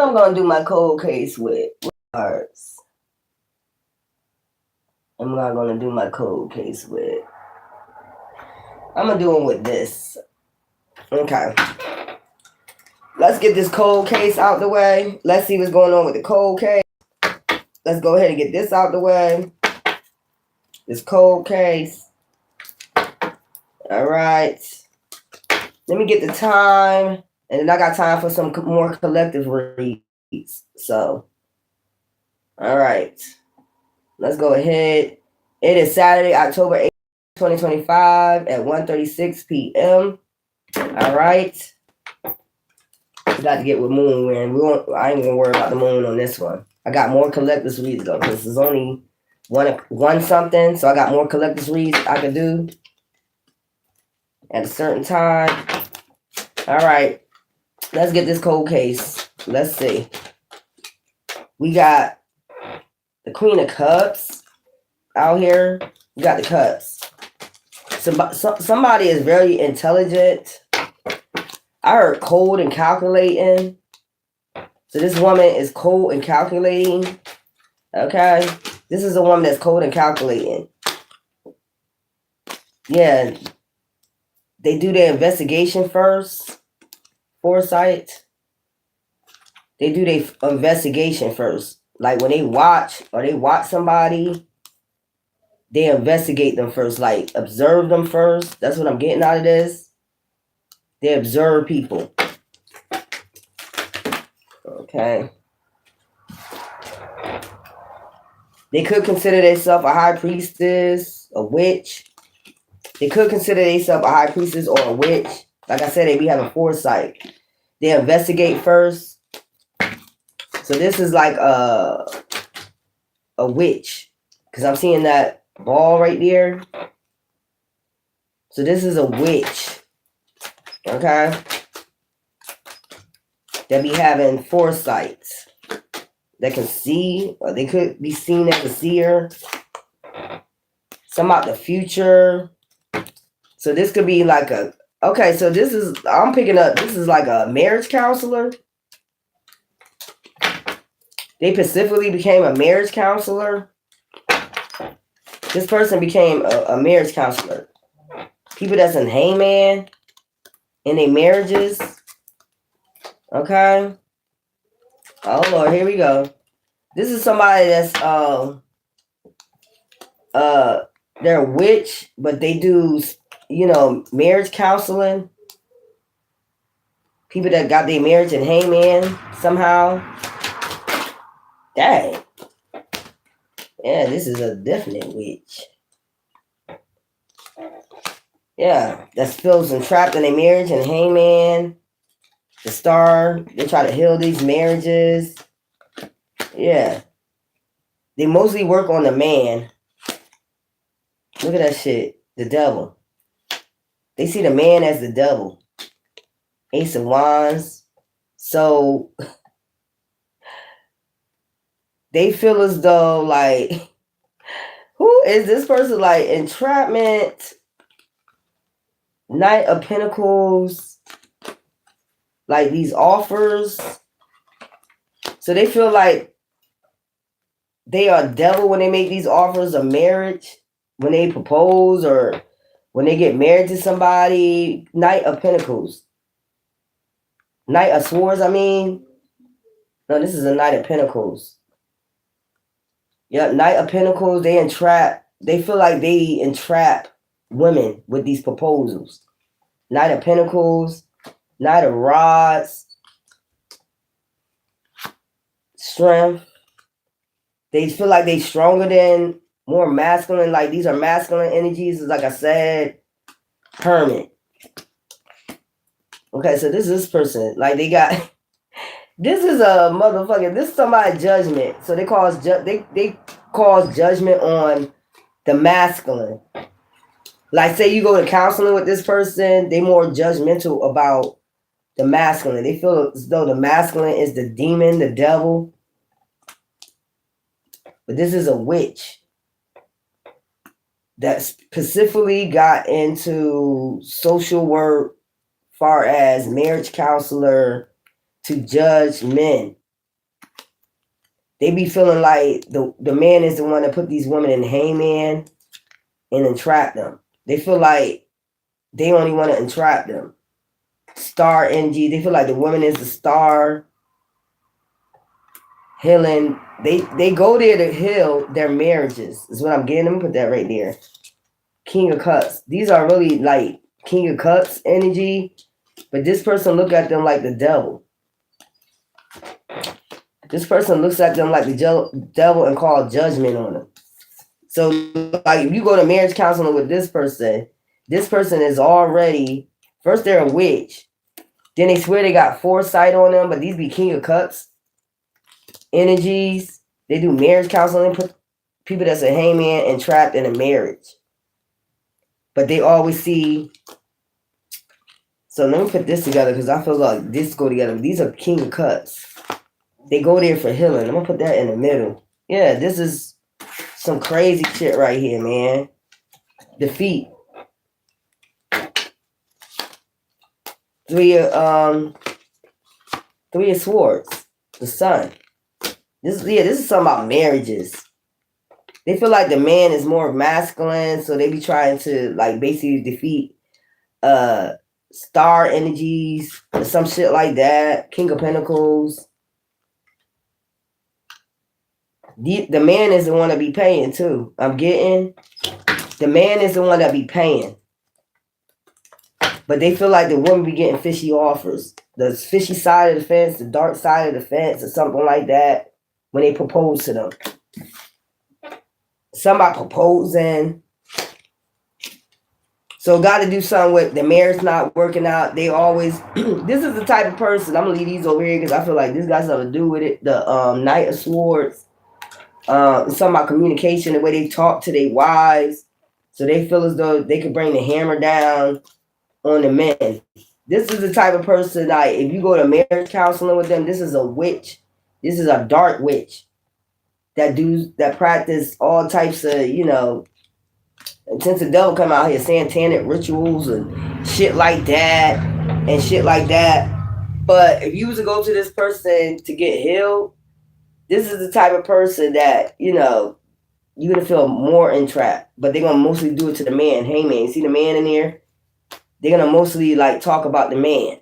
I'm going to do my cold case with cards. I'm not going to do my cold case with. I'm going to do it with this. Okay. Let's get this cold case out the way. Let's see what's going on with the cold case. Let's go ahead and get this out the way. This cold case. All right. Let me get the time. And then I got time for some more collective reads. So, all right. Let's go ahead. It is Saturday, October 8th, 2025 at 1:36 p.m. All right. We got to get with moon wearing. I ain't gonna worry about the moon on this one. I got more collectors reads though, because there's only one something, so I got more collectors reads I can do at a certain time. All right, let's get this cold case. Let's see. We got the Queen of Cups out here. We got the Cups. Somebody is very intelligent. I heard cold and calculating. So this woman is cold and calculating. Okay. This is a woman that's cold and calculating. Yeah. They do their investigation first. Foresight. They do their investigation first. Like when they watch somebody, they investigate them first. Like observe them first. That's what I'm getting out of this. They observe people. Okay. They could consider themselves a high priestess, a witch. They could consider themselves a high priestess or a witch. Like I said, they be having foresight. They investigate first. So this is like a witch. Because I'm seeing that ball right there. So this is a witch. Okay? That be having foresight. That can see, or they could be seen as a seer. Some about the future. So this could be like a, okay, so this is, I'm picking up, this is like a marriage counselor. They specifically became a marriage counselor. This person became a marriage counselor. People that's in hangman in their marriages. Okay. Oh Lord, here we go. This is somebody that's they're a witch, but they do, marriage counseling. People that got their marriage in hangman somehow. Dang. Yeah, this is a definite witch. Yeah, that's feels and trapped in their marriage and hangman. The star, they try to heal these marriages. Yeah. They mostly work on the man. Look at that shit. The devil. They see the man as the devil. Ace of Wands. So they feel as though like, who is this person? Like entrapment, Knight of Pentacles, like these offers. So they feel like they are devil when they make these offers of marriage, when they propose or when they get married to somebody. Knight of Pentacles. Knight of Swords, I mean. No, this is a Knight of Pentacles. Yeah, Knight of Pentacles, they feel like they entrap women with these proposals. Knight of Pentacles, Knight of Rods, Strength. They feel like they stronger than, more masculine. Like these are masculine energies, like I said. Hermit. Okay, so this person, like they got, this is a motherfucker. This is somebody's judgment. So they cause judgment on the masculine. Like say you go to counseling with this person, they more judgmental about the masculine. They feel as though the masculine is the demon, the devil. But this is a witch that specifically got into social work, far as marriage counselor, to judge men. They be feeling like the man is the one that put these women in hangman and entrap them. They feel like they only want to entrap them. Star energy. They feel like the woman is the star. Healing. They go there to heal their marriages. Is what I'm getting. Let me put that right there. King of Cups. These are really like King of Cups energy. But this person look at them like the devil. This person looks at them like the devil and call judgment on them. So, like, if you go to marriage counseling with this person is already, first they're a witch. Then they swear they got foresight on them, but these be King of Cups energies. They do marriage counseling, put people that's a hangman and trapped in a marriage. But they always see. So let me put this together because I feel like this go together. These are King of Cups. They go there for healing. I'm going to put that in the middle. Yeah, this is some crazy shit right here, man. Defeat. Three of Swords. The Sun. This is something about marriages. They feel like the man is more masculine, so they be trying to like basically defeat star energies or some shit like that. King of Pentacles. The man is the one that be paying too. I'm getting the man is the one that be paying. But they feel like the woman be getting fishy offers. The fishy side of the fence, the dark side of the fence, or something like that when they propose to them. Somebody proposing. So got to do something with the marriage not working out. They always, this is the type of person, I'm going to leave these over here because I feel like this got something to do with it. The Knight of Swords. Something about communication, the way they talk to their wives. So they feel as though they could bring the hammer down on the men. This is the type of person, like, if you go to marriage counseling with them, this is a witch. This is a dark witch that practice all types of, and since the devil come out here, satanic rituals and shit like that. But if you was to go to this person to get healed, this is the type of person that, you're going to feel more entrapped. But they're going to mostly do it to the man. Hey, man, you see the man in there? They're going to mostly, like, talk about the man.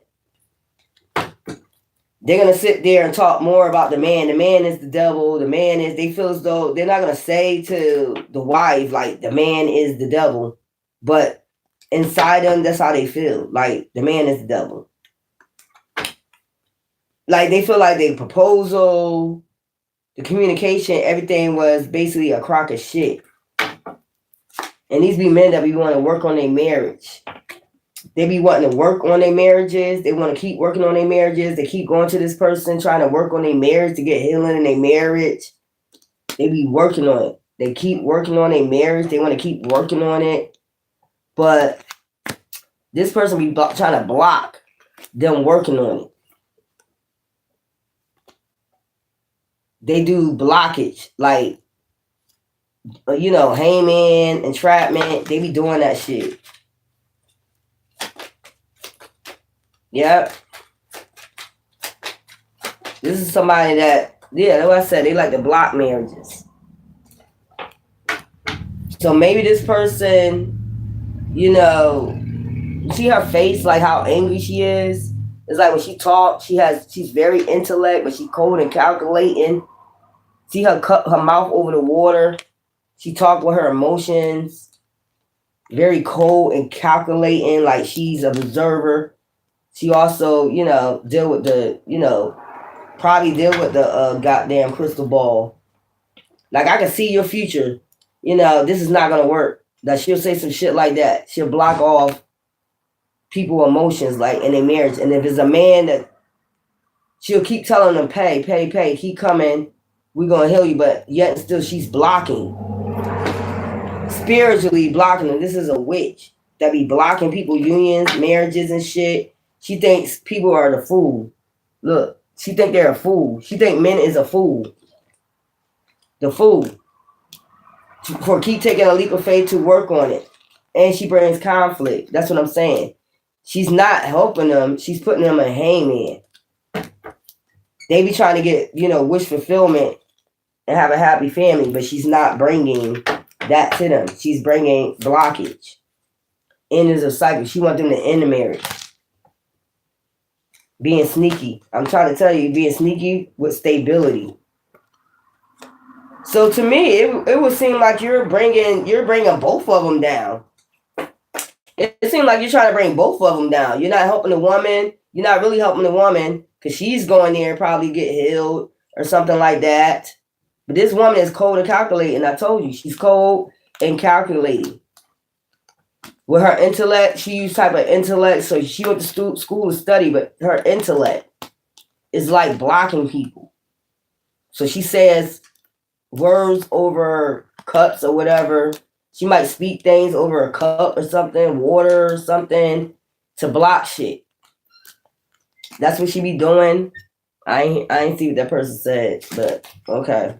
They're going to sit there and talk more about the man. The man is the devil. They feel as though they're not going to say to the wife, like, the man is the devil. But inside them, that's how they feel. Like, the man is the devil. Like, they feel like their proposal, the communication, everything was basically a crock of shit. And these be men that be wanting to work on their marriage. They be wanting to work on their marriages. They want to keep working on their marriages. They keep going to this person, trying to work on their marriage to get healing in their marriage. They be working on it. They keep working on their marriage. They want to keep working on it. But this person be trying to block them working on it. They do blockage, like, hangman, entrapment. They be doing that shit. Yep. This is somebody that, that's what I said, they like to block marriages. So maybe this person, you see her face, like how angry she is. It's like when she talks, she's very intellect, but she's cold and calculating. See her cut her mouth over the water. She talk with her emotions. Very cold and calculating, like she's an observer. She also, deal with the, probably deal with the goddamn crystal ball. Like, I can see your future. This is not going to work. That she'll say some shit like that. She'll block off people's emotions, like, in their marriage. And if it's a man that she'll keep telling them, pay, keep coming. We're going to heal you. But yet and still she's blocking. Spiritually blocking them. This is a witch that be blocking people, unions, marriages and shit. She thinks people are the fool. Look, she think they're a fool. She think men is a fool. The fool. For keep taking a leap of faith to work on it. And she brings conflict. That's what I'm saying. She's not helping them. She's putting them in hangman. They be trying to get, wish fulfillment and have a happy family, but she's not bringing that to them. She's bringing blockage. End is a cycle. She wants them to end the marriage. Being sneaky. I'm trying to tell you, being sneaky with stability. So to me, it would seem like you're bringing both of them down. It seems like you're trying to bring both of them down. You're not helping the woman. You're not really helping the woman because she's going there and probably get healed or something like that. But this woman is cold and calculating. I told you, she's cold and calculating. With her intellect, she used type of intellect. So she went to school to study, but her intellect is like blocking people. So she says words over cups or whatever. She might speak things over a cup or something, water or something, to block shit. That's what she be doing. I ain't see what that person said, but okay.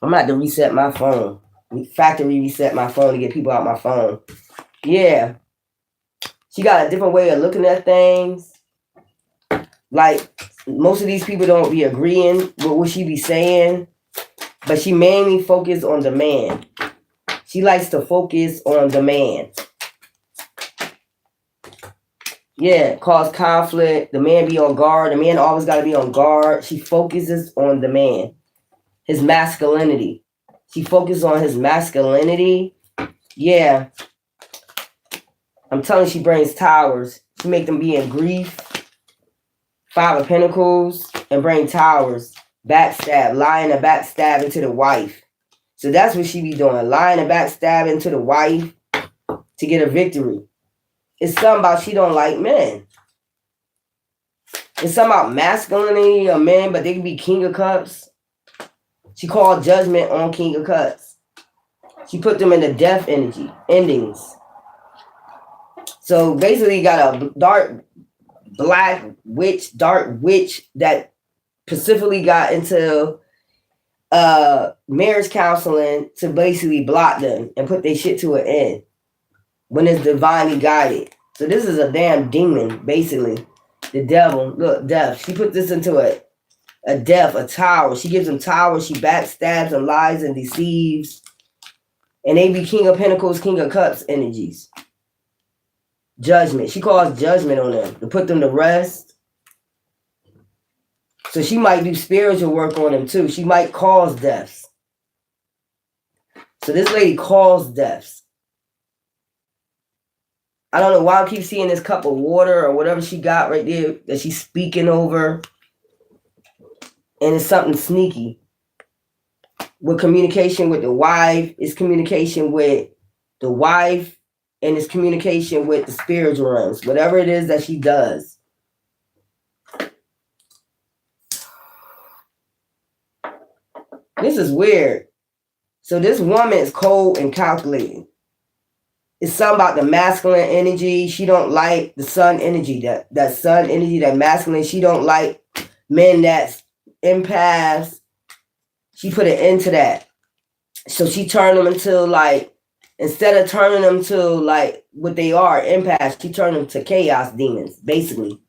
I'm gonna have to reset my phone. Factory reset my phone to get people out my phone. Yeah. She got a different way of looking at things. Like, most of these people don't be agreeing with what she be saying, but she mainly focus on the man. She likes to focus on the man. Yeah, cause conflict. The man be on guard. The man always got to be on guard. She focuses on the man. His masculinity. She focuses on his masculinity. Yeah. I'm telling you, she brings towers. She make them be in grief. 5 of Pentacles and bring towers. Backstab. Lying and backstab into the wife. So that's what she be doing. Lying and backstab into the wife to get a victory. It's something about she don't like men. It's something about masculinity of men, but they can be King of Cups. She called judgment on King of Cups. She put them in the death energy, endings. So basically you got a dark witch that specifically got into marriage counseling to basically block them and put their shit to an end when it's divinely guided. So this is a damn demon, basically. The devil. Look, death. She put this into a death, a tower. She gives them towers. She backstabs and lies and deceives. And they be King of Pentacles, King of Cups energies. Judgment. She calls judgment on them to put them to rest. So she might do spiritual work on them too. She might cause deaths. So this lady calls deaths. I don't know why I keep seeing this cup of water or whatever she got right there that she's speaking over. And it's something sneaky. With communication with the wife, it's communication with the wife, and it's communication with the spiritual realms. Whatever it is that she does. This is weird. So this woman is cold and calculating. It's something about the masculine energy. She don't like the sun energy, that sun energy, that masculine. She don't like men that's empaths. She put an end to that. So she turned them into like, instead of turning them to like what they are, empaths, she turned them to chaos demons, basically.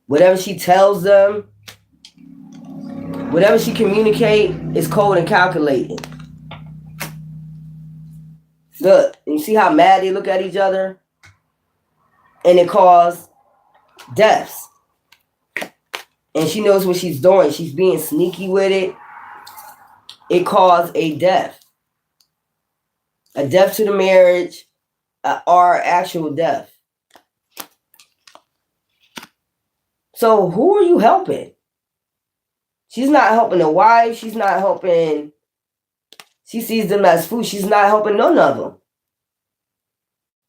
Whatever she tells them, whatever she communicate is cold and calculating. Look, you see how mad they look at each other? And it caused deaths. And she knows what she's doing. She's being sneaky with it. It caused a death. A death to the marriage or actual death. So who are you helping? She's not helping the wife. She's not helping. She sees them as food. She's not helping none of them.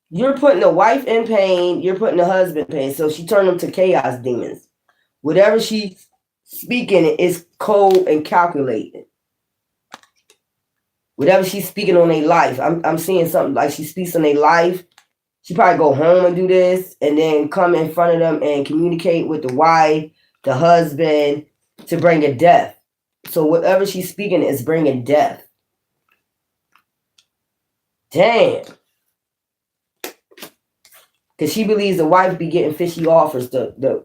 You're putting the wife in pain. You're putting the husband in pain. So she turned them to chaos demons. Whatever she's speaking is cold and calculated. Whatever she's speaking on their life. I'm seeing something like she speaks on their life. She probably go home and do this and then come in front of them and communicate with the wife, the husband, to bring a death. So whatever she's speaking is bringing death. Damn. Because she believes the wife be getting fishy offers, the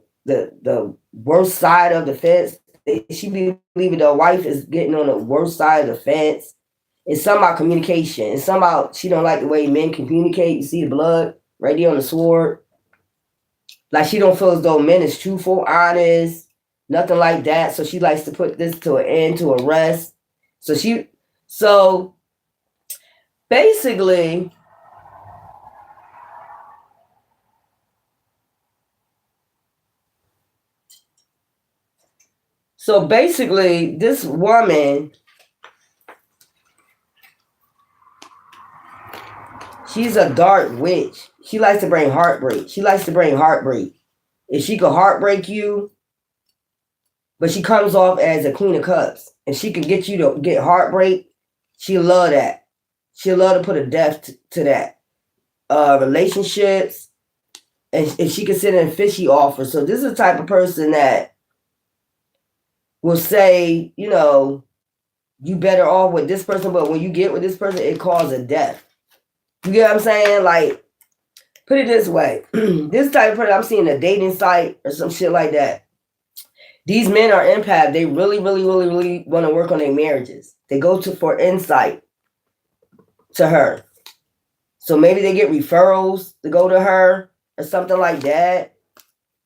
worst side of the fence, she believe the wife is getting on the worst side of the fence. It's something about communication. It's something about she don't like the way men communicate. You see the blood right there on the sword. Like she don't feel as though men is truthful, honest, nothing like that. So she likes to put this to an end, to a rest. So basically, this woman, she's a dark witch. She likes to bring heartbreak. If she could heartbreak you, but she comes off as a queen of cups, and she can get you to get heartbreak, she'll love that. She'll love to put a death to that. Relationships, and she can send in fishy offers. So this is the type of person that will say, you know, you better off with this person, but when you get with this person, it causes death. You get what I'm saying? Like, put it this way. This type of person, I'm seeing a dating site or some shit like that. These men are empaths. They really, really, really, really want to work on their marriages. They go for insight to her. So maybe they get referrals to go to her or something like that.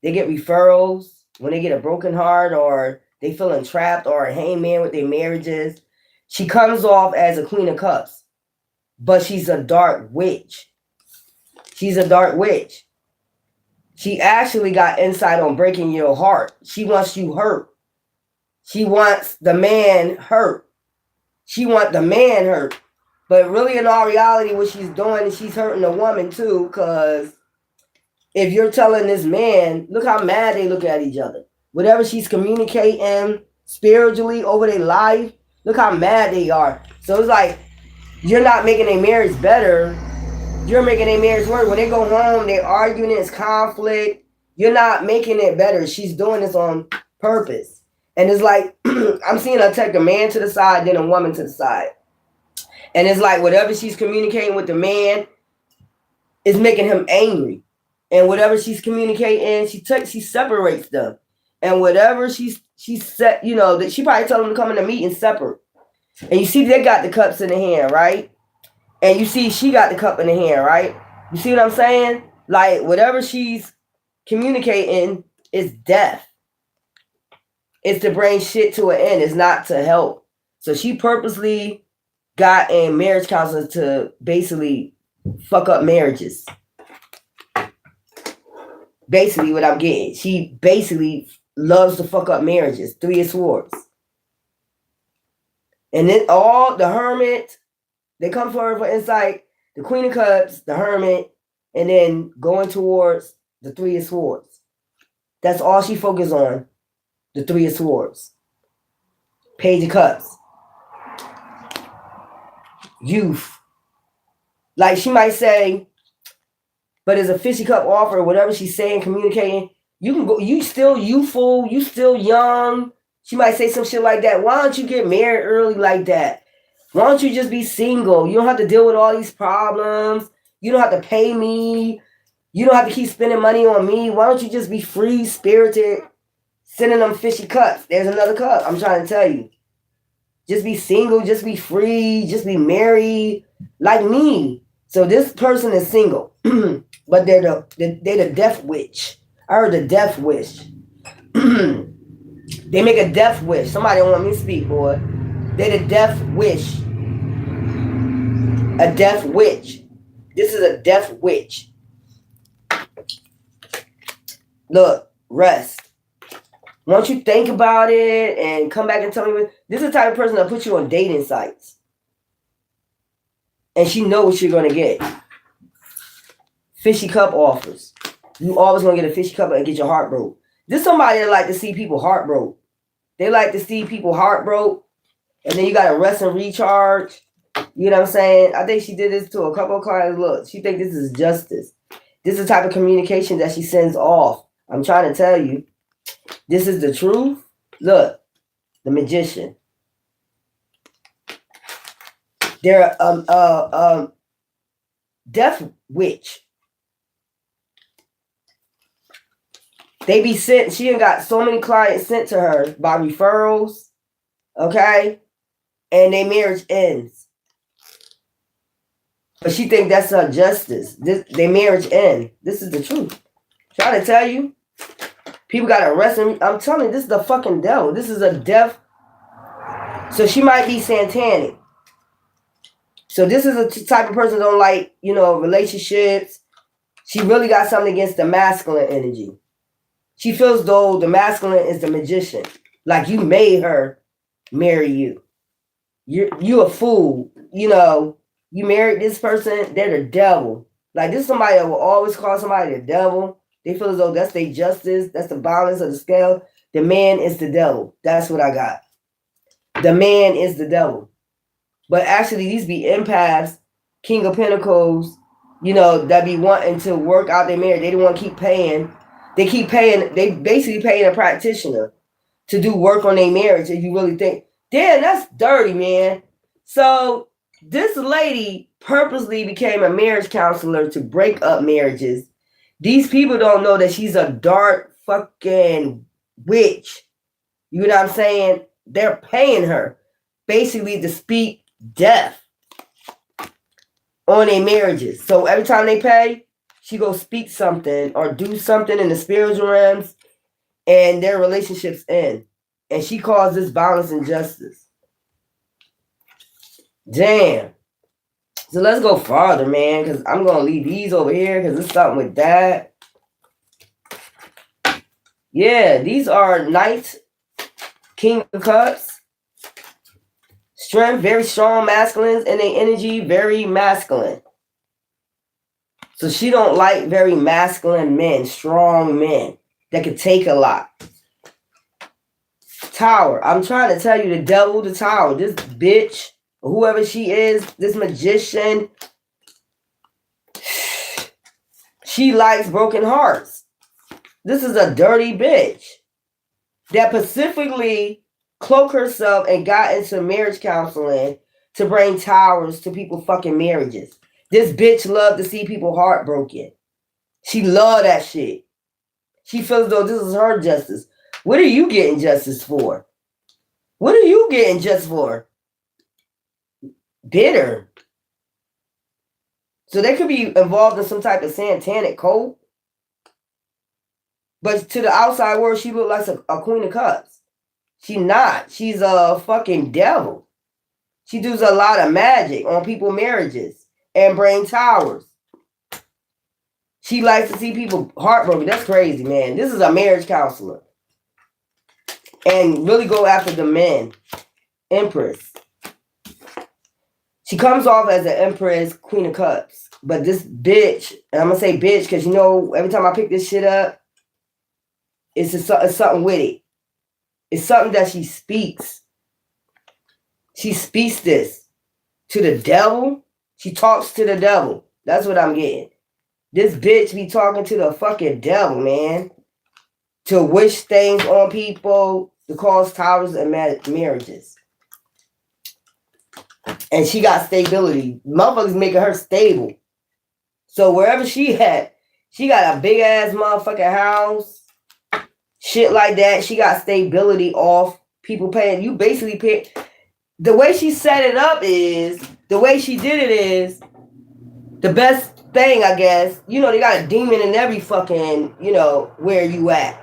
They get referrals when they get a broken heart or they feeling trapped or a hangman with their marriages. She comes off as a queen of cups, but she's a dark witch. She actually got insight on breaking your heart. She wants you hurt. She wants the man hurt. But really, in all reality, what she's doing is she's hurting the woman too, because if you're telling this man, look how mad they look at each other. Whatever she's communicating spiritually over their life, look how mad they are. So it's like, you're not making a marriage better. You're making a marriage worse. When they go home, they're arguing, it's conflict. You're not making it better. She's doing this on purpose. And it's like, I'm seeing her take a man to the side, then a woman to the side. And it's like whatever she's communicating with the man is making him angry. And whatever she's communicating, she separates them. And whatever she's set, you know, that she probably told them to come in the meeting separate. And you see they got the cups in the hand, right? And you see she got the cup in the hand, right? You see what I'm saying? Like whatever she's communicating is death. It's to bring shit to an end. It's not to help. So she purposely got in marriage counselors to basically fuck up marriages. Basically what I'm getting. She basically loves to fuck up marriages. 3 of Swords. And then all the Hermit, they come for her for insight. The Queen of Cups, the Hermit, and then going towards the 3 of Swords. That's all she focuses on. The 3 of Swords. Page of Cups. Youth. Like she might say, but as a fishy cup offer, whatever she's saying, communicating, you can go, you still youthful, you still young. She might say some shit like that. Why don't you get married early like that? Why don't you just be single? You don't have to deal with all these problems. You don't have to pay me. You don't have to keep spending money on me. Why don't you just be free spirited, sending them fishy cups? There's another cup. I'm trying to tell you. Just be single, just be free, just be married, like me. So this person is single, but they're the death witch. I heard the death wish. They make a death wish. Somebody don't want me to speak, boy. They're the death wish. A death witch. This is a death witch. Look, rest. Once you think about it and come back and tell me, this is the type of person that puts you on dating sites. And she knows what you're going to get. Fishy cup offers. You always going to get a fishy cup and get your heart broke. This is somebody that like to see people heart broke. They like to see people heart broke. And then you got to rest and recharge. You know what I'm saying? I think she did this to a couple of clients. Look, she think this is justice. This is the type of communication that she sends off. I'm trying to tell you. This is the truth. Look, the Magician. They're death witch. They be sent. She done got so many clients sent to her by referrals. Okay, and their marriage ends. But she think that's her justice. Their marriage end. This is the truth. Trying to tell you. People got arrested. I'm telling you, this is the fucking devil. This is a death. So she might be satanic. So this is a type of person that don't like, relationships. She really got something against the masculine energy. She feels though the masculine is the magician. Like you made her marry you. You a fool. You married this person, they're the devil. Like this is somebody that will always call somebody the devil. They feel as though that's their justice. That's the balance of the scale. The man is the devil. That's what I got. The man is the devil. But actually, these be empaths, King of Pentacles, that be wanting to work out their marriage. They don't want to keep paying. They keep paying. They basically paying a practitioner to do work on their marriage. If you really think, damn, that's dirty, man. So this lady purposely became a marriage counselor to break up marriages. These people don't know that she's a dark fucking witch. You know what I'm saying? They're paying her basically to speak death on their marriages. So every time they pay, she go speak something or do something in the spiritual realms and their relationships end. And she calls this violence and justice. Damn. So let's go farther, man, because I'm going to leave these over here because it's something with that. Yeah, these are Knight, King of Cups. Strength, very strong masculines, and their energy, very masculine. So she don't like very masculine men, strong men that could take a lot. Tower. I'm trying to tell you, the devil, the tower. This bitch, whoever she is, this magician, she likes broken hearts. This is a dirty bitch that specifically cloaked herself and got into marriage counseling to bring towers to people's fucking marriages. This bitch loved to see people heartbroken. She loved that shit. She feels as though this is her justice. What are you getting justice for? What are you getting justice for? Bitter. So they could be involved in some type of satanic cult. But to the outside world, she looks like a queen of cups. She not. She's a fucking devil. She does a lot of magic on people's marriages and bring towers. She likes to see people heartbroken. That's crazy, man. This is a marriage counselor. And really go after the men. Empress. She comes off as an empress, queen of cups. But this bitch, and I'm going to say bitch because, every time I pick this shit up, it's something with it. It's something that she speaks. She speaks this to the devil. She talks to the devil. That's what I'm getting. This bitch be talking to the fucking devil, man. To wish things on people, to cause towers and marriages. And she got stability. Motherfuckers making her stable. So wherever she at, she got a big ass motherfucking house. Shit like that. She got stability off people paying. You basically pay. The way she set it up is, the way she did it is, the best thing, I guess. They got a demon in every fucking, where you at.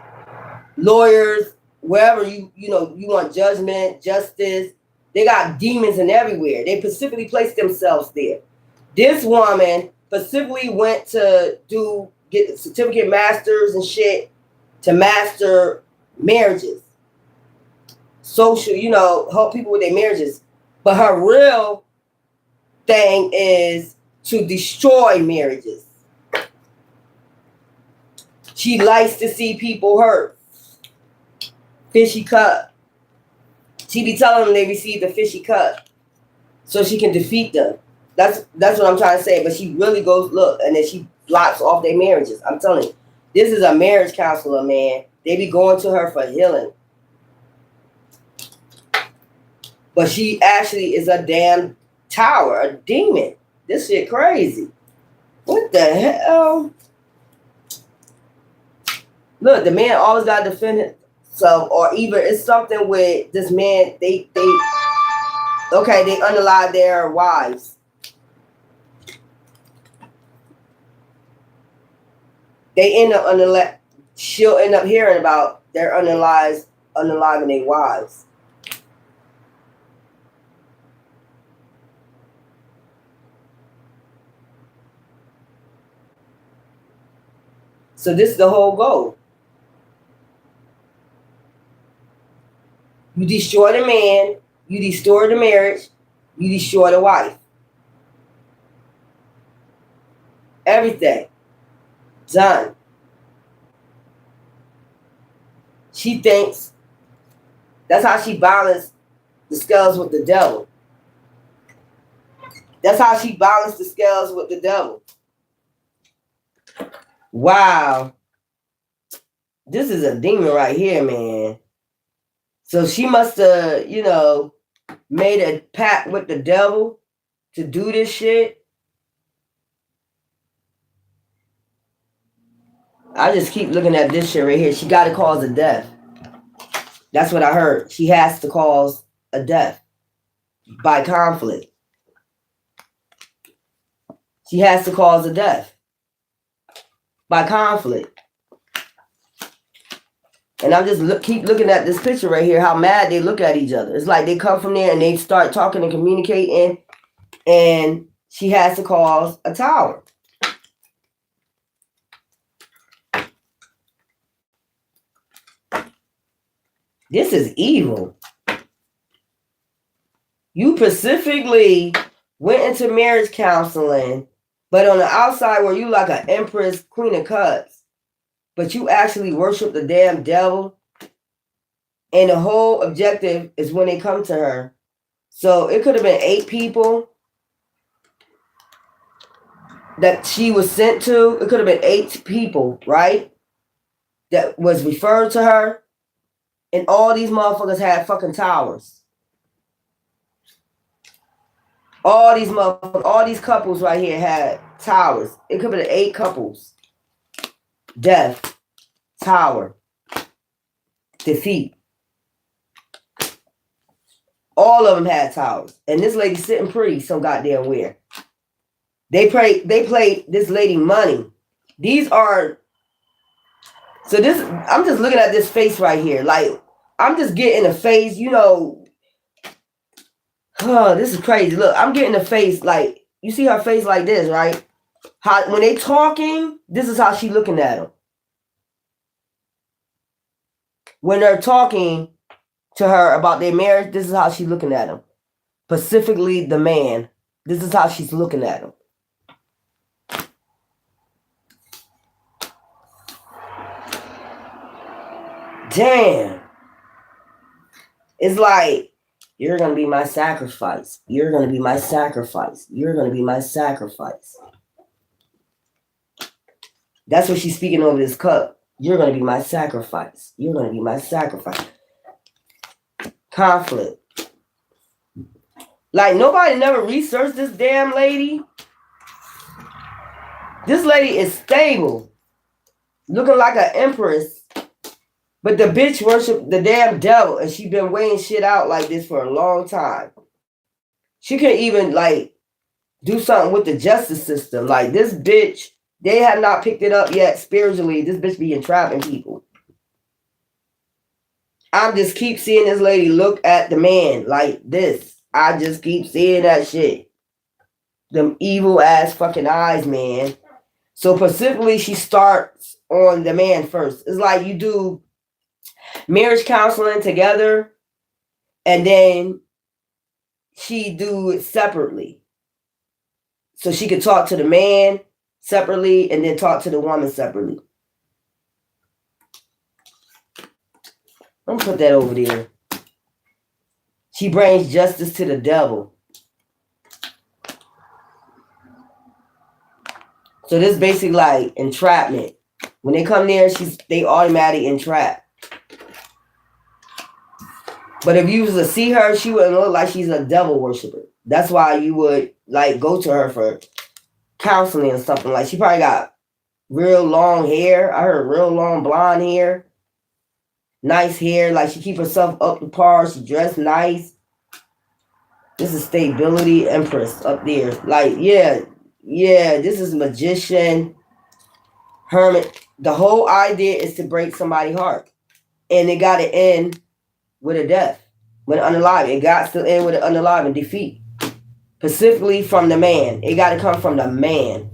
Lawyers, wherever you want judgment, justice. They got demons in everywhere. They specifically placed themselves there. This woman specifically went to get certificate masters and shit to master marriages. Social, help people with their marriages. But her real thing is to destroy marriages. She likes to see people hurt. Fishy cup. She be telling them they received a fishy cup so she can defeat them. That's what I'm trying to say. But she really goes, look, and then she blocks off their marriages. I'm telling you. This is a marriage counselor, man. They be going to her for healing. But she actually is a damn tower, a demon. This shit crazy. What the hell? Look, the man always got to defend himself, or either it's something with this man. They unalive their wives. They end up she'll end up hearing about their unaliving their wives. So this is the whole goal. You destroy the man, you destroy the marriage, you destroy the wife. Everything. Done. She thinks that's how she balanced the scales with the devil. That's how she balanced the scales with the devil. Wow. This is a demon right here, man. So she must have, made a pact with the devil to do this shit. I just keep looking at this shit right here. She got to cause a death. That's what I heard. She has to cause a death by conflict. She has to cause a death by conflict. And I'm just keep looking at this picture right here, how mad they look at each other. It's like they come from there and they start talking and communicating, and she has to cause a tower. This is evil. You specifically went into marriage counseling, but on the outside were you like an empress, queen of cups, but you actually worship the damn devil. And the whole objective is when they come to her. So it could have been 8 people that she was sent to. It could have been 8 people, right? That was referred to her. And all these motherfuckers had fucking towers. All these couples right here had towers. It could be 8 couples. Death. Tower. Defeat. All of them had towers. And this lady sitting pretty some goddamn where. They played this lady money. These are... So this, I'm just looking at this face right here. Like, I'm just getting a face, this is crazy. Look, I'm getting a face like, you see her face like this, right? How when they talking, this is how she looking at them. When they're talking to her about their marriage, this is how she's looking at them. Specifically, the man. This is how she's looking at him. Damn. It's like, you're going to be my sacrifice. You're going to be my sacrifice. You're going to be my sacrifice. That's what she's speaking over this cup. You're going to be my sacrifice. You're going to be my sacrifice. Conflict. Like, nobody never researched this damn lady. This lady is stable. Looking like an empress. But the bitch worship the damn devil, and she been weighing shit out like this for a long time. She can't even, like, do something with the justice system. Like, this bitch, they have not picked it up yet spiritually. This bitch be entrapping people. I just keep seeing this lady look at the man like this. I just keep seeing that shit. Them evil ass fucking eyes, man. So specifically, she starts on the man first. It's like you do marriage counseling together, and then she do it separately. So she could talk to the man separately and then talk to the woman separately. I'm gonna put that over there. She brings justice to the devil. So this is basically like entrapment. When they come there, they automatically entrap. But if you was to see her, she wouldn't look like she's a devil worshiper. That's why you would like go to her for counseling or something. Like she probably got Real long hair. I heard real long blonde hair. Nice hair. Like she keep herself up to par. She dressed nice. This is stability empress up there. Like, yeah. This is magician, hermit. The whole idea is to break somebody's heart. And it got to end with a death. With an unalive. It got to end with an unalive and defeat. Specifically from the man. It got to come from the man.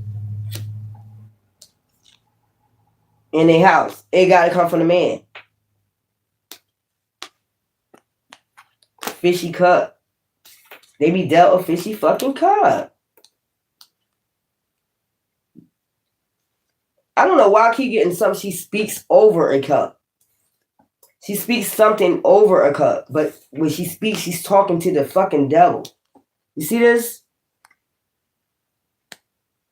In their house. It got to come from the man. Fishy cup. They be dealt a fishy fucking cup. I don't know why I keep getting something. She speaks over a cup. She speaks something over a cup. But when she speaks, she's talking to the fucking devil. You see this?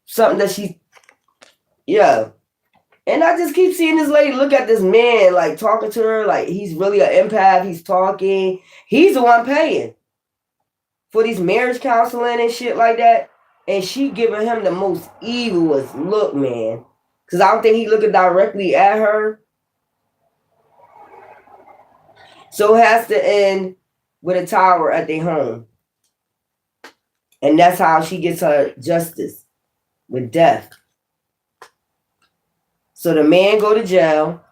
Something that she... Yeah. And I just keep seeing this lady look at this man, like, talking to her. Like, he's really an empath. He's talking. He's the one paying for these marriage counseling and shit like that. And she giving him the most evilest look, man. Because I don't think he looking directly at her. So it has to end with a tower at their home. And that's how she gets her justice. With death. So the man go to jail.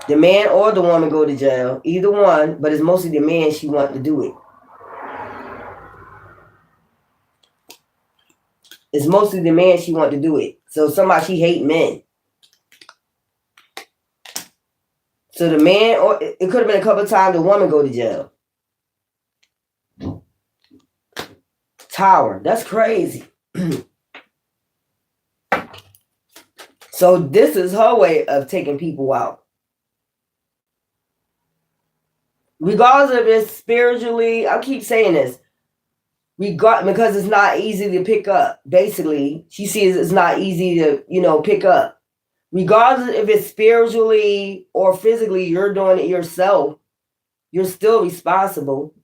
The man or the woman go to jail. Either one. But it's mostly the man she wants to do it. It's mostly the man she want to do it. So somehow she hate men. So the man, or it could have been a couple of times the woman go to jail. Tower. That's crazy. So this is her way of taking people out. Regardless of it spiritually, I keep saying this. Because it's not easy to pick up. Basically, she sees it's not easy to, pick up. Regardless if it's spiritually or physically, you're doing it yourself. You're still responsible.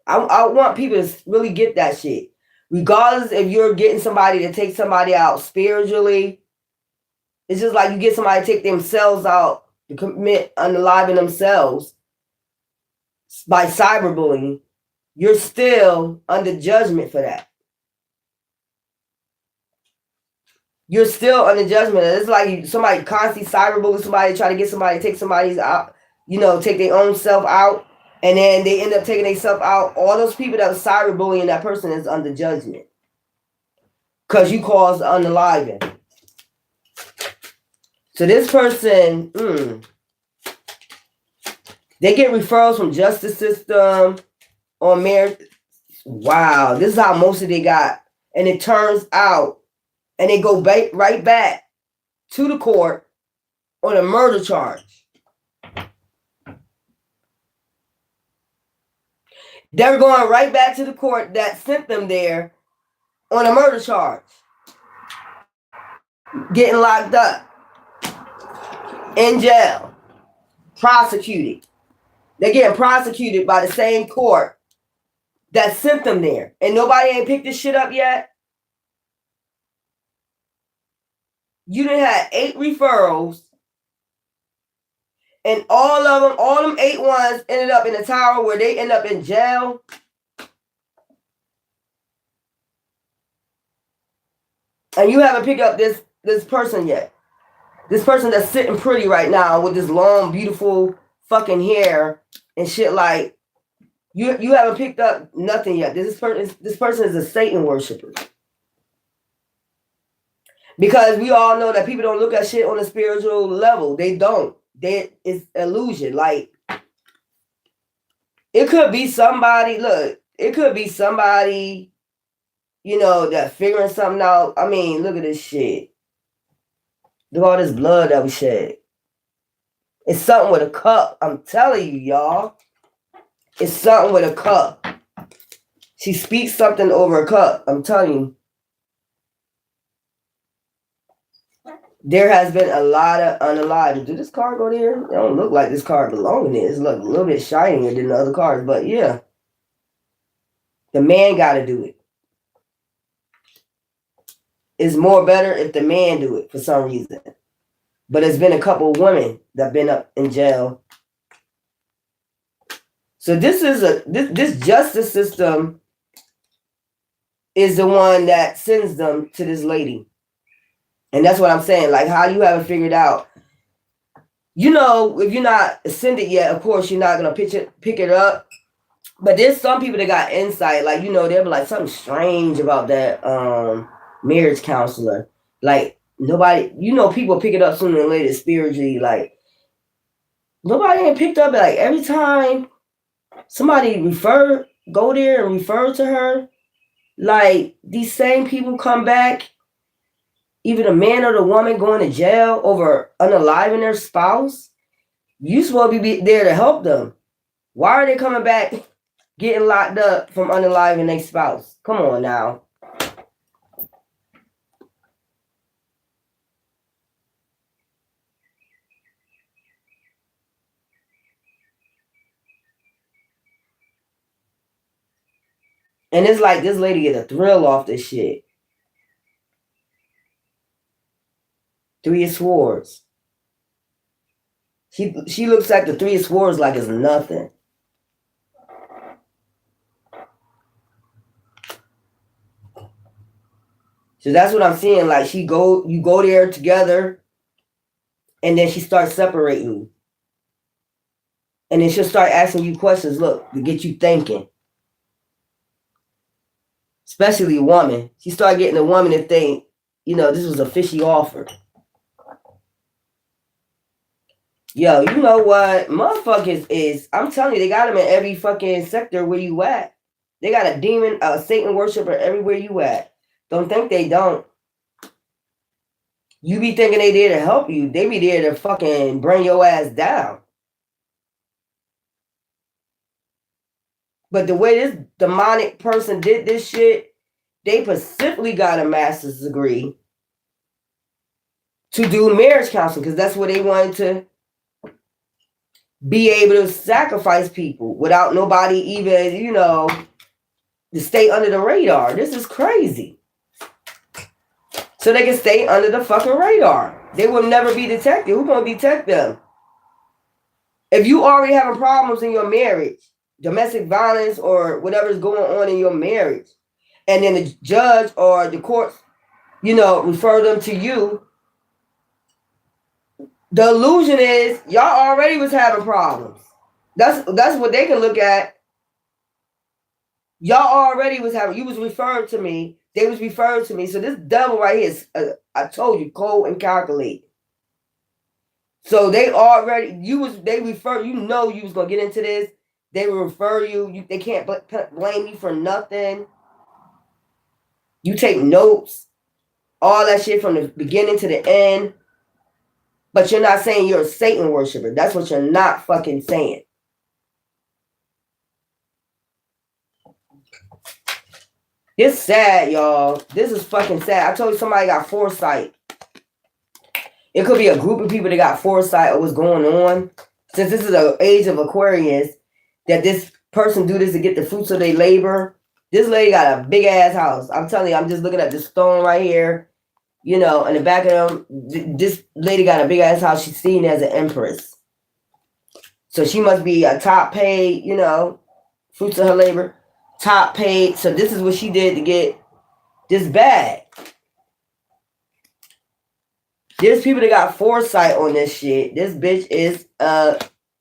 I want people to really get that shit. Regardless if you're getting somebody to take somebody out spiritually, it's just like you get somebody to take themselves out to commit unaliving themselves by cyberbullying. You're still under judgment for that. You're still under judgment. It's like somebody constantly cyberbullying somebody, try to get somebody to take somebody's out, take their own self out, and then they end up taking themselves out. All those people that are cyberbullying that person is under judgment. Because you caused unaliving. So this person, they get referrals from justice system on marriage. Wow, this is how most of they got. And it turns out, and they go right back to the court on a murder charge. They're going right back to the court that sent them there on a murder charge. Getting locked up. In jail. Prosecuted. They're getting prosecuted by the same court that sent them there. And nobody ain't picked this shit up yet. You done had 8 referrals. And all them 8 ones ended up in the tower where they end up in jail. And you haven't picked up this person yet. This person that's sitting pretty right now with this long, beautiful fucking hair and shit like, you haven't picked up nothing yet. This person is a Satan worshiper. Because we all know that people don't look at shit on a spiritual level. They don't. It's illusion. Like, it could be somebody, look, it could be somebody, that figuring something out. I mean, look at this shit. Look at all this blood that we shed. It's something with a cup. I'm telling you, y'all. It's something with a cup. She speaks something over a cup. I'm telling you. There has been a lot of unalive. Did this card go there? It don't look like this card belonging there. It's look a little bit shinier than the other cards. But yeah. The man got to do it. it's more better if the man do it for some reason. But there's been a couple of women that been up in jail. So this is this justice system is the one that sends them to this lady. And that's what I'm saying. Like, how you haven't figured out. You know, if you're not ascended yet, of course, you're not going to pick it up. But there's some people that got insight. Like, you know, they'll be like, something strange about that marriage counselor. Like, nobody, you know, people pick it up sooner or later spiritually. Like, nobody ain't picked up. Like, every time somebody go there and refer to her, like, these same people come back, either the man or the woman going to jail over unaliving their spouse. You supposed to be there to help them. Why are they coming back getting locked up from unaliving their spouse? Come on now. And it's like this lady get a thrill off this shit. 3 of Swords. She looks at the 3 of Swords like it's nothing. So that's what I'm seeing. Like, you go there together, and then she starts separating. And then she'll start asking you questions, look, to get you thinking. Especially a woman. She started getting a woman to think, you know, this was a fishy offer. Yo, you know what? Motherfuckers is, I'm telling you, they got them in every fucking sector where you at. They got a demon, a Satan worshiper everywhere you at. Don't think they don't. You be thinking they there to help you. They be there to fucking bring your ass down. But the way this demonic person did this shit, they specifically got a master's degree to do marriage counseling because that's what they wanted to be able to sacrifice people without nobody even, you know, to stay under the radar. This is crazy. So they can stay under the fucking radar. They will never be detected. Who's going to detect them? If you already having problems in your marriage, domestic violence or whatever's going on in your marriage, and then the judge or the courts, you know, refer them to you, the illusion is y'all already was having problems. That's what they can look at. Y'all already was having, you was referred to me, they was referred to me. So this devil right here is, I told you, cold and calculate. So they already, they refer, you know you was going to get into this. They will refer you. They can't blame you for nothing. You take notes, all that shit from the beginning to the end. But you're not saying you're a Satan worshiper. That's what you're not fucking saying. It's sad, y'all. This is fucking sad. I told you somebody got foresight. It could be a group of people that got foresight of what's going on. Since this is the age of Aquarius, that this person do this to get the fruits of their labor. This lady got a big ass house. I'm telling you, I'm just looking at this stone right here. You know, in the back of them, this lady got a big ass house. She's seen as an empress. So she must be a top paid, you know, fruits of her labor, top paid. So this is what she did to get this bag. There's people that got foresight on this shit. This bitch is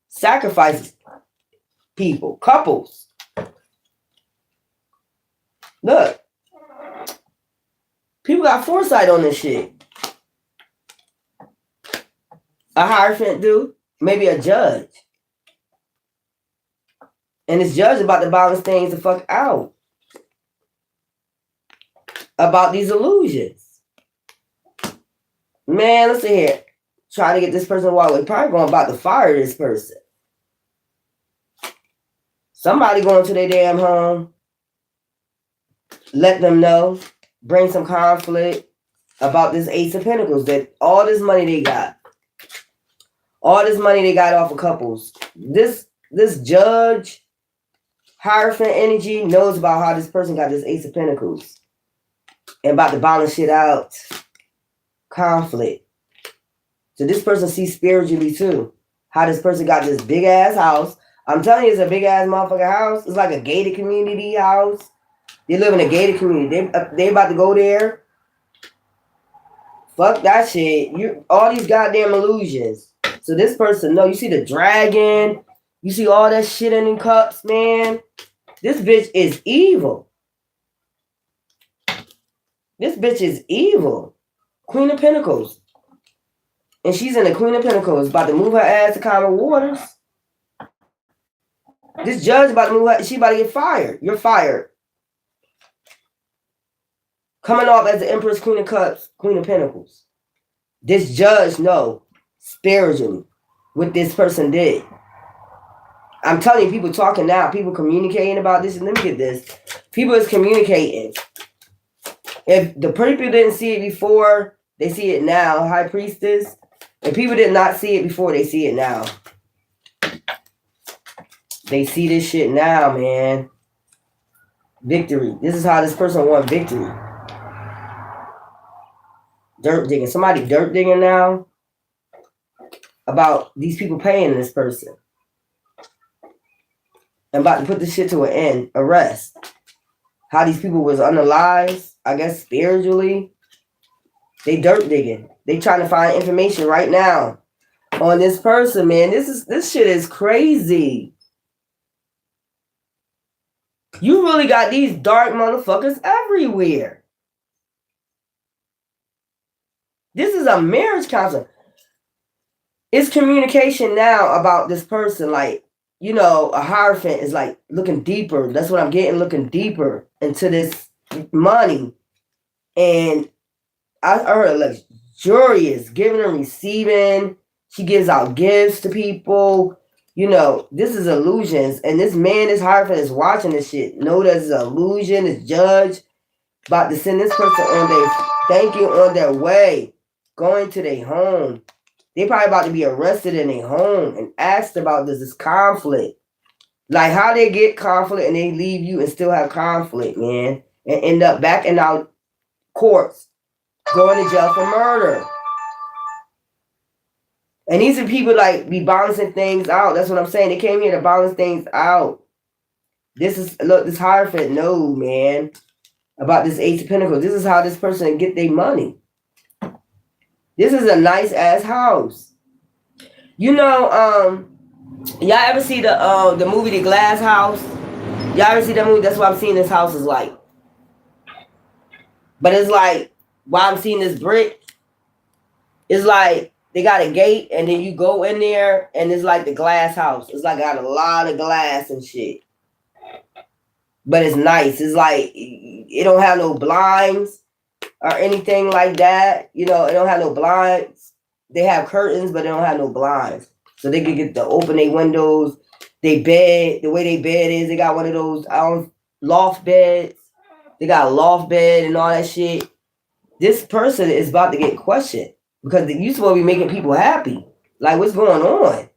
sacrifices people, couples. Look. People got foresight on this shit. A Hierophant do, maybe a judge. And this judge about to balance things the fuck out. About these illusions. Man, listen here. Try to get this person while we're probably going about to fire this person. Somebody going to their damn home. Let them know. Bring some conflict about this Ace of Pentacles. That all this money they got. All this money they got off of couples. This judge, Hierophant energy, knows about how this person got this Ace of Pentacles. and about to balance shit out. Conflict. So this person sees spiritually too. How this person got this big ass house. I'm telling you, it's a big ass motherfucking house. It's like a gated community house. They live in a gated community. They about to go there. Fuck that shit. You all these goddamn illusions. So this person, no, you see the dragon. You see all that shit in them cups, man. This bitch is evil. This bitch is evil. Queen of Pentacles. And she's in the Queen of Pentacles, about to move her ass to calmer waters. This judge about to move her, she about to get fired. You're fired. Coming off as the Empress, Queen of Cups, Queen of Pentacles. This judge know spiritually what this person did. I'm telling you, people talking now, people communicating about this. And let me get this. People is communicating. If the people didn't see it before, they see it now. High Priestess. If people did not see it before, they see it now. They see this shit now, man. Victory. This is how this person won victory. Dirt digging. Somebody dirt digging now about these people paying this person. I'm about to put this shit to an end. Arrest. How these people was unalive, I guess spiritually. They dirt digging. They trying to find information right now on this person, man. This shit is crazy. You really got these dark motherfuckers everywhere. This is a marriage counselor. It's communication now about this person. Like, you know, a Hierophant is like looking deeper. That's what I'm getting, looking deeper into this money. And I heard luxurious, giving and receiving. She gives out gifts to people. You know, this is illusions. And this man, this Hierophant, is watching this shit. Know that it's an illusion. This judge about to send this person on their way. Going to their home. They probably about to be arrested in their home and asked about this conflict. Like how they get conflict and they leave you and still have conflict, man. And end up back in our courts. Going to jail for murder. And these are people like be balancing things out. That's what I'm saying. They came here to balance things out. This Hierophant know, man, about this Ace of Pentacles. This is how this person get their money. This is a nice ass house. You know, y'all ever see the movie The Glass House? Y'all ever see that movie? That's what I'm seeing this house is like. But it's like, while I'm seeing this brick, it's like they got a gate and then you go in there and it's like the glass house. It's like got a lot of glass and shit. But it's nice. It's like it don't have no blinds or anything like that. You know, it don't have no blinds. They have curtains, but they don't have no blinds. So they can get to open their windows. They bed, the way they bed is, they got one of those loft beds. They got a loft bed and all that shit. This person is about to get questioned because you supposed to be making people happy. Like, what's going on?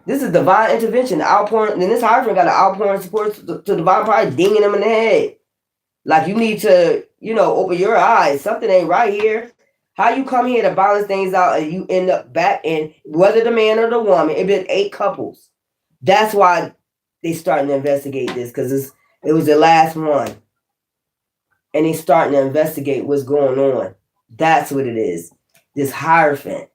This is divine intervention. The outpouring, and this Hierophant got an outpouring support to divine, probably dinging them in the head. Like, you need to, you know, open your eyes. Something ain't right here. How you come here to balance things out and you end up back in, whether the man or the woman, it been 8 couples. That's why they starting to investigate this, because it was the last one. And they starting to investigate what's going on. That's what it is. This Hierophant.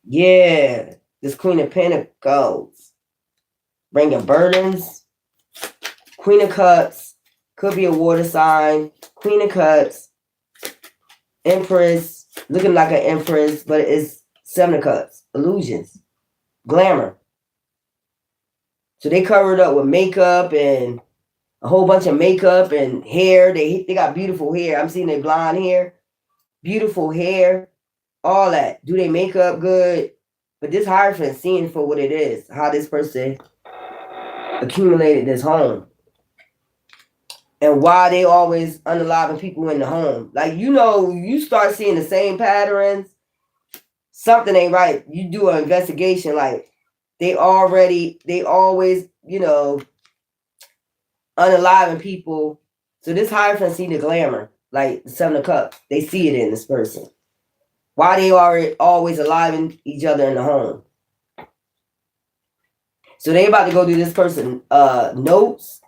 Yeah. This Queen of Pentacles. Bringing burdens. Queen of Cups. Could be a water sign. Queen of Cups. Empress. Looking like an Empress, but it's 7 of Cups. Illusions. Glamour. So they covered up with makeup and a whole bunch of makeup and hair. They got beautiful hair. I'm seeing their blonde hair. Beautiful hair. All that. Do they makeup good? But this Hierophant seeing for what it is. How this person accumulated this home. And why they always unaliving people in the home. Like, you know, you start seeing the same patterns. Something ain't right. You do an investigation like, they always, you know, unaliving people. So this Hierophant see the glamour, like the Seven of Cups. They see it in this person. Why they are always aliving each other in the home. So they about to go do this person notes.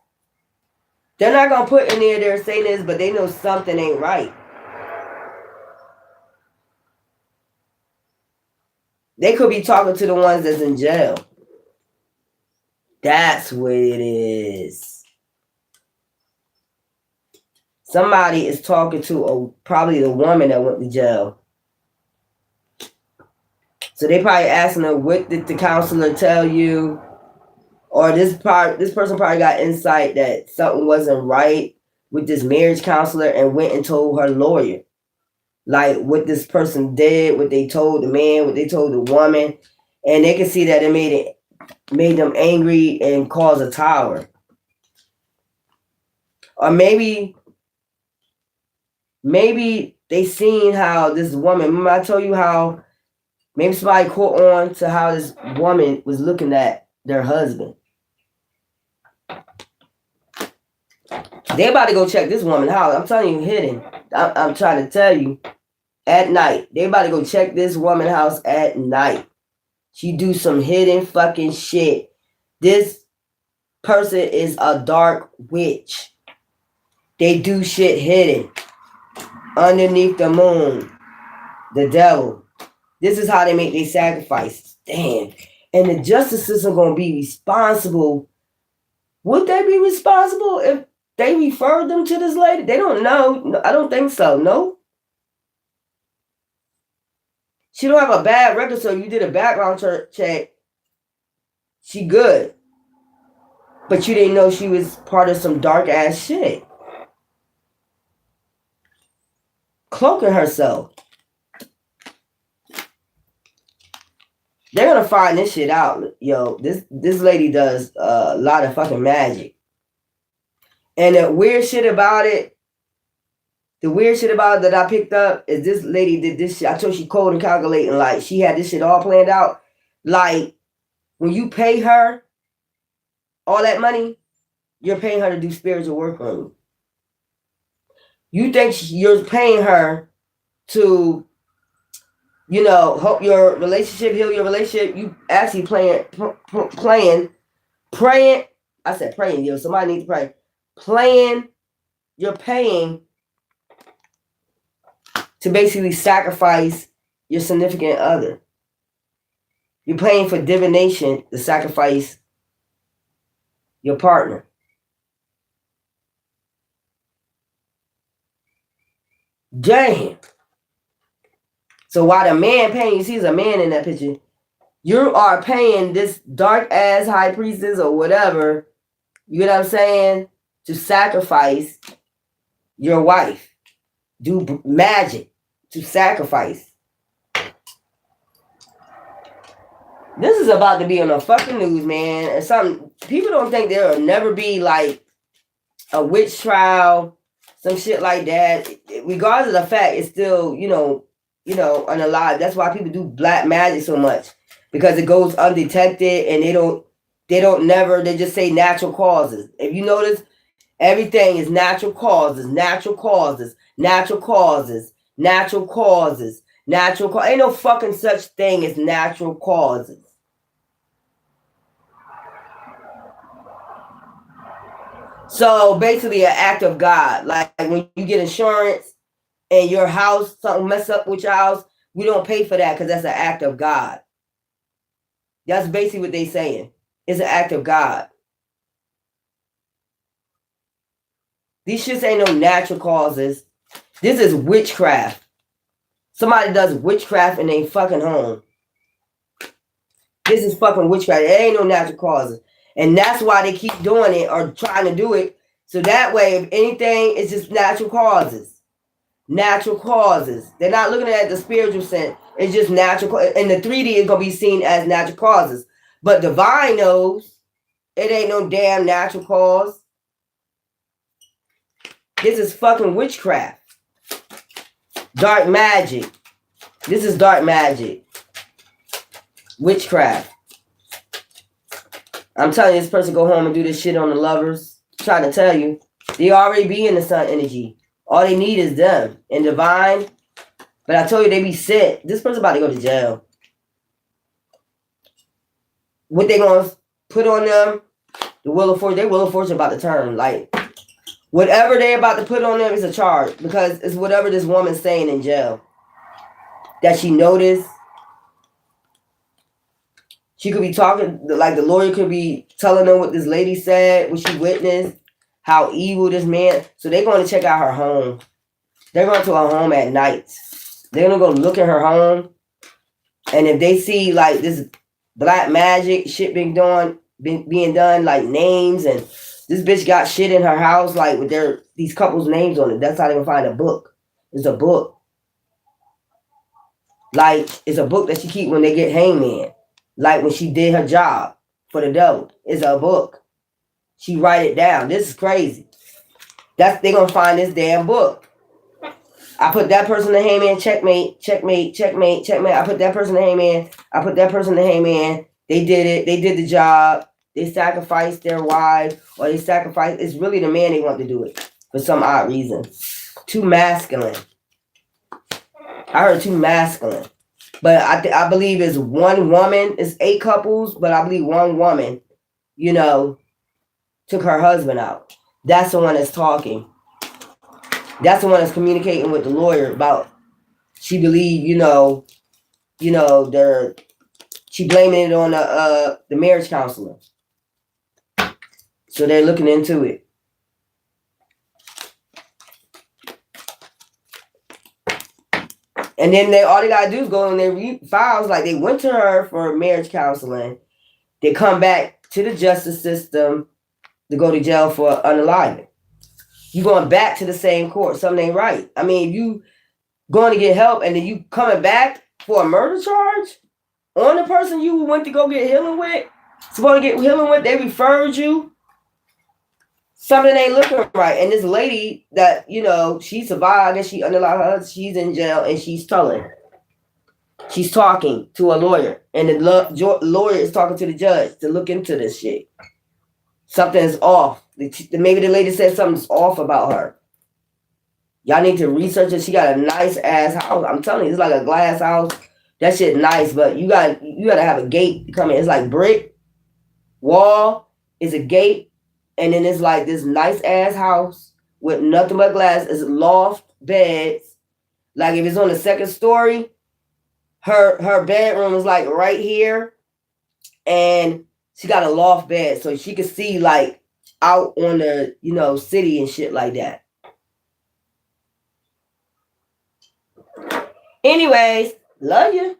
They're not going to put in there they're saying this, but they know something ain't right. They could be talking to the ones that's in jail. That's what it is. Somebody is talking to probably the woman that went to jail. So they probably asking her, what did the counselor tell you? Or this person probably got insight that something wasn't right with this marriage counselor and went and told her lawyer. Like what this person did, what they told the man, what they told the woman. And they can see that it made them angry and caused a tower. Or maybe they seen how this woman, remember I told you how maybe somebody caught on to how this woman was looking at their husband. They about to go check this woman's house. I'm telling you, hidden. I'm trying to tell you, at night. They about to go check this woman's house at night. She do some hidden fucking shit. This person is a dark witch. They do shit hidden. Underneath the moon. The devil. This is how they make their sacrifices. Damn. And the justice system gonna be responsible. Would they be responsible if they referred them to this lady? They don't know. No, I don't think so. No. She don't have a bad record, so you did a background check. She good. But you didn't know she was part of some dark ass shit. Cloaking herself. They're gonna find this shit out. Yo, this lady does a lot of fucking magic. And the weird shit about it that I picked up is this lady did this shit. I told she cold and calculating, like she had this shit all planned out. Like when you pay her all that money, you're paying her to do spiritual work on you. You think you're paying her to, help your relationship, heal your relationship. You actually praying. I said praying, yo. Somebody needs to pray. You're paying to basically sacrifice your significant other. You're paying for divination to sacrifice your partner. Damn. So while the man paying, you see there's a man in that picture, you are paying this dark ass high priestess or whatever, you know what I'm saying, to sacrifice your wife. Do magic to sacrifice. This is about to be on the fucking news, man. And some people don't think there will never be like a witch trial, some shit like that. Regardless of the fact, it's still, unalive. That's why people do black magic so much, because it goes undetected and they just say natural causes. If you notice, everything is natural causes. Ain't no fucking such thing as natural causes. So basically an act of God. Like when you get insurance and your house, something mess up with your house, we don't pay for that because that's an act of God. That's basically what they saying. It's an act of God. These shits ain't no natural causes. This is witchcraft. Somebody does witchcraft in their fucking home. This is fucking witchcraft. It ain't no natural causes. And that's why they keep doing it or trying to do it. So that way, if anything, it's just natural causes. Natural causes. They're not looking at the spiritual sense. It's just natural. And the 3D is going to be seen as natural causes. But divine knows it ain't no damn natural cause. This is fucking witchcraft. Dark magic. This is dark magic. Witchcraft. I'm telling you, this person go home and do this shit on the lovers. trying to tell you. They already be in the sun energy. All they need is them and divine. But I told you they be sick. This person about to go to jail. What they gonna put on them? The Wheel of Fortune. Their Wheel of Fortune about to turn. Like whatever they about to put on them is a charge because it's whatever this woman's saying in jail that she noticed. She could be talking, like the lawyer could be telling them what this lady said, what she witnessed, how evil this man. So they're going to check out her home. They're going to her home at night. They're going to go look at her home. And if they see like this black magic shit being done, like names, and this bitch got shit in her house, like with these couples' names on it. That's how they're going to find a book. It's a book. Like, it's a book that she keep when they get hangman. Like when she did her job for the devil. It's a book. She write it down. This is crazy. They're going to find this damn book. I put that person in hangman, checkmate, checkmate, checkmate, checkmate. I put that person in hangman. I put that person in hangman. They did it. They did the job. They sacrificed their wife, or they sacrificed. It's really the man they want to do it for some odd reason. Too masculine. I heard too masculine. But I believe it's one woman. It's 8 couples, but I believe one woman, took her husband out. That's the one that's talking. That's the one that's communicating with the lawyer about. She believed, she blaming it on the marriage counselor. So they're looking into it. And then all they gotta do is go in their files, like they went to her for marriage counseling. They come back to the justice system to go to jail for unaliving. You going back to the same court. Something ain't right. I mean, if you going to get help and then you coming back for a murder charge on the person you went to go get healing with, supposed to get healing with, they referred you. Something ain't looking right. And this lady that, she survived and she unalived her, she's in jail and she's telling. She's talking to a lawyer. And the lawyer is talking to the judge to look into this shit. Something's off. Maybe the lady said something's off about her. Y'all need to research it. She got a nice ass house. I'm telling you, it's like a glass house. That shit nice, but you gotta have a gate to come in. It's like brick, wall, is a gate. And then it's like this nice ass house with nothing but glass. It's loft beds. Like if it's on the second story, her bedroom is like right here. And she got a loft bed. So she could see like out on the, city and shit like that. Anyways, love you.